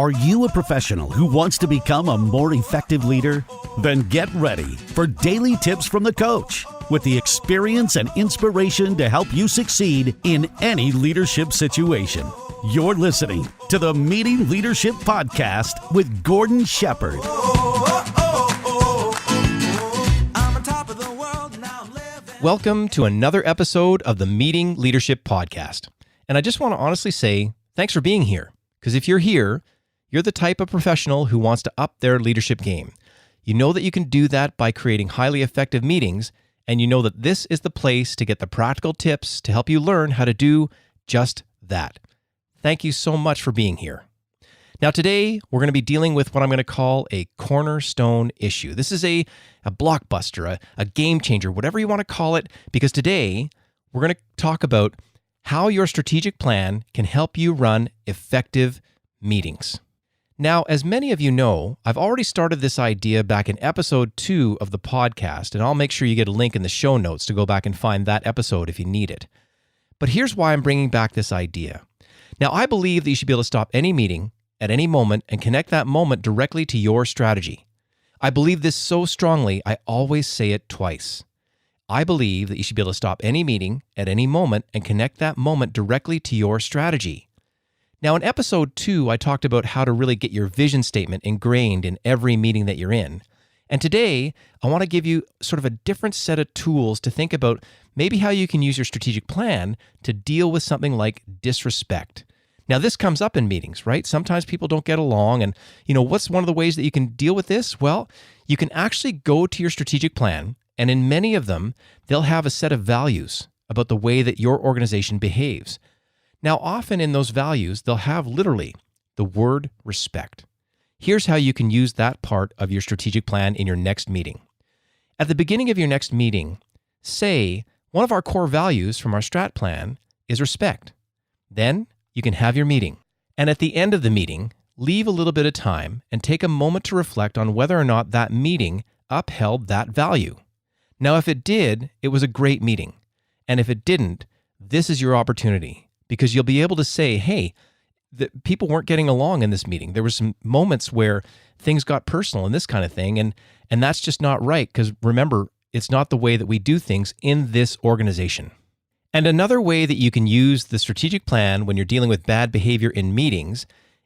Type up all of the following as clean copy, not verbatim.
Are you a professional who wants to become a more effective leader? Then get ready for daily tips from the coach with the experience and inspiration to help you succeed in any leadership situation. You're listening to the Meeting Leadership Podcast with Gordon Sheppard. Welcome to another episode of the Meeting Leadership Podcast. And I just want to honestly say thanks for being here. Because if you're here, you're the type of professional who wants to up their leadership game. You know that you can do that by creating highly effective meetings, and you know that this is the place to get the practical tips to help you learn how to do just that. Thank you so much for being here. Now today, we're going to be dealing with what I'm going to call a cornerstone issue. This is a blockbuster, a game changer, whatever you want to call it, because today we're going to talk about how your strategic plan can help you run effective meetings. Now, as many of you know, I've already started this idea back in episode 2 of the podcast, and I'll make sure you get a link in the show notes to go back and find that episode if you need it. But here's why I'm bringing back this idea. Now, I believe that you should be able to stop any meeting at any moment and connect that moment directly to your strategy. I believe this so strongly, I always say it twice. I believe that you should be able to stop any meeting at any moment and connect that moment directly to your strategy. Now, in episode 2, I talked about how to really get your vision statement ingrained in every meeting that you're in. And today, I want to give you sort of a different set of tools to think about maybe how you can use your strategic plan to deal with something like disrespect. Now, this comes up in meetings, right? Sometimes people don't get along. And, what's one of the ways that you can deal with this? Well, you can actually go to your strategic plan, and in many of them, they'll have a set of values about the way that your organization behaves. Now, often in those values, they'll have literally the word respect. Here's how you can use that part of your strategic plan in your next meeting. At the beginning of your next meeting, say, one of our core values from our strat plan is respect. Then you can have your meeting. And at the end of the meeting, leave a little bit of time and take a moment to reflect on whether or not that meeting upheld that value. Now, if it did, it was a great meeting. And if it didn't, this is your opportunity, because you'll be able to say, hey, the people weren't getting along in this meeting. There were some moments where things got personal and this kind of thing, and that's just not right, because remember, it's not the way that we do things in this organization. And another way that you can use the strategic plan when you're dealing with bad behavior in meetings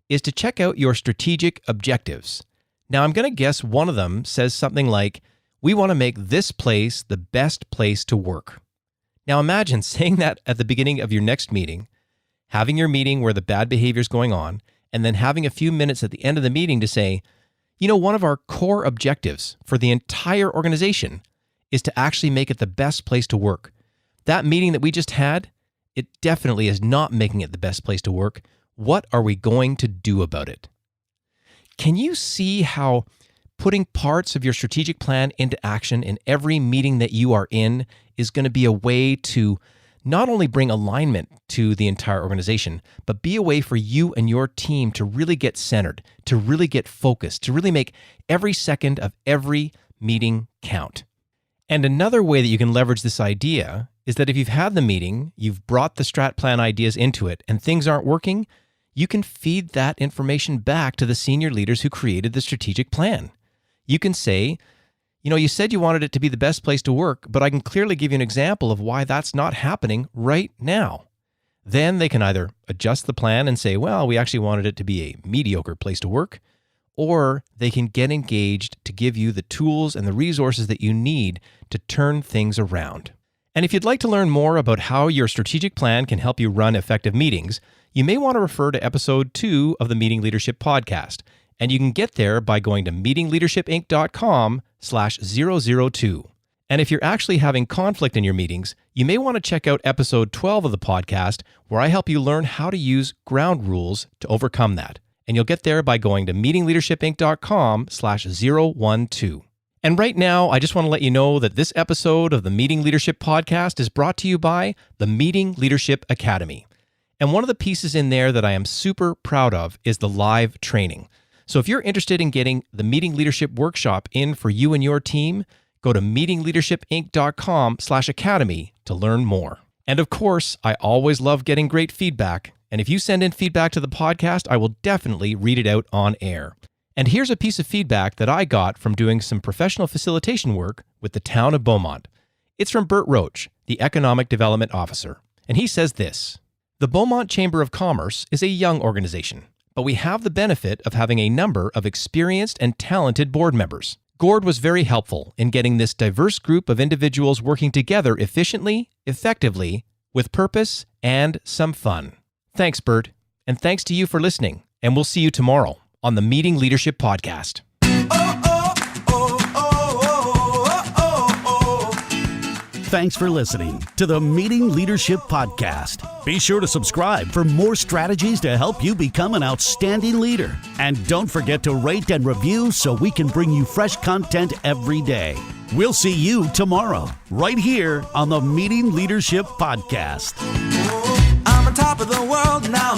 is to check out your strategic objectives. Now, I'm going to guess one of them says something like, we want to make this place the best place to work. Now imagine saying that at the beginning of your next meeting, having your meeting where the bad behavior is going on, and then having a few minutes at the end of the meeting to say, one of our core objectives for the entire organization is to actually make it the best place to work. That meeting that we just had, it definitely is not making it the best place to work. What are we going to do about it? Can you see how putting parts of your strategic plan into action in every meeting that you are in is going to be a way to not only bring alignment to the entire organization, but be a way for you and your team to really get centered, to really get focused, to really make every second of every meeting count. And another way that you can leverage this idea is that if you've had the meeting, you've brought the strat plan ideas into it, and things aren't working, you can feed that information back to the senior leaders who created the strategic plan. You can say, you said you wanted it to be the best place to work, but I can clearly give you an example of why that's not happening right now. Then they can either adjust the plan and say, well, we actually wanted it to be a mediocre place to work, or they can get engaged to give you the tools and the resources that you need to turn things around. And if you'd like to learn more about how your strategic plan can help you run effective meetings, you may want to refer to episode 2 of the Meeting Leadership Podcast. And you can get there by going to meetingleadershipinc.com/002. And if you're actually having conflict in your meetings, you may want to check out episode 12 of the podcast, where I help you learn how to use ground rules to overcome that. And you'll get there by going to meetingleadershipinc.com/012. And right now, I just want to let you know that this episode of the Meeting Leadership Podcast is brought to you by the Meeting Leadership Academy. And one of the pieces in there that I am super proud of is the live training. So if you're interested in getting the Meeting Leadership Workshop in for you and your team, go to meetingleadershipinc.com/academy to learn more. And of course, I always love getting great feedback. And if you send in feedback to the podcast, I will definitely read it out on air. And here's a piece of feedback that I got from doing some professional facilitation work with the town of Beaumont. It's from Bert Roach, the Economic Development Officer. And he says this: the Beaumont Chamber of Commerce is a young organization, but we have the benefit of having a number of experienced and talented board members. Gord was very helpful in getting this diverse group of individuals working together efficiently, effectively, with purpose, and some fun. Thanks, Bert, and thanks to you for listening, and we'll see you tomorrow on the Meeting Leadership Podcast. Thanks for listening to the Meeting Leadership Podcast. Be sure to subscribe for more strategies to help you become an outstanding leader. And don't forget to rate and review so we can bring you fresh content every day. We'll see you tomorrow, right here on the Meeting Leadership Podcast. I'm on top of the world now.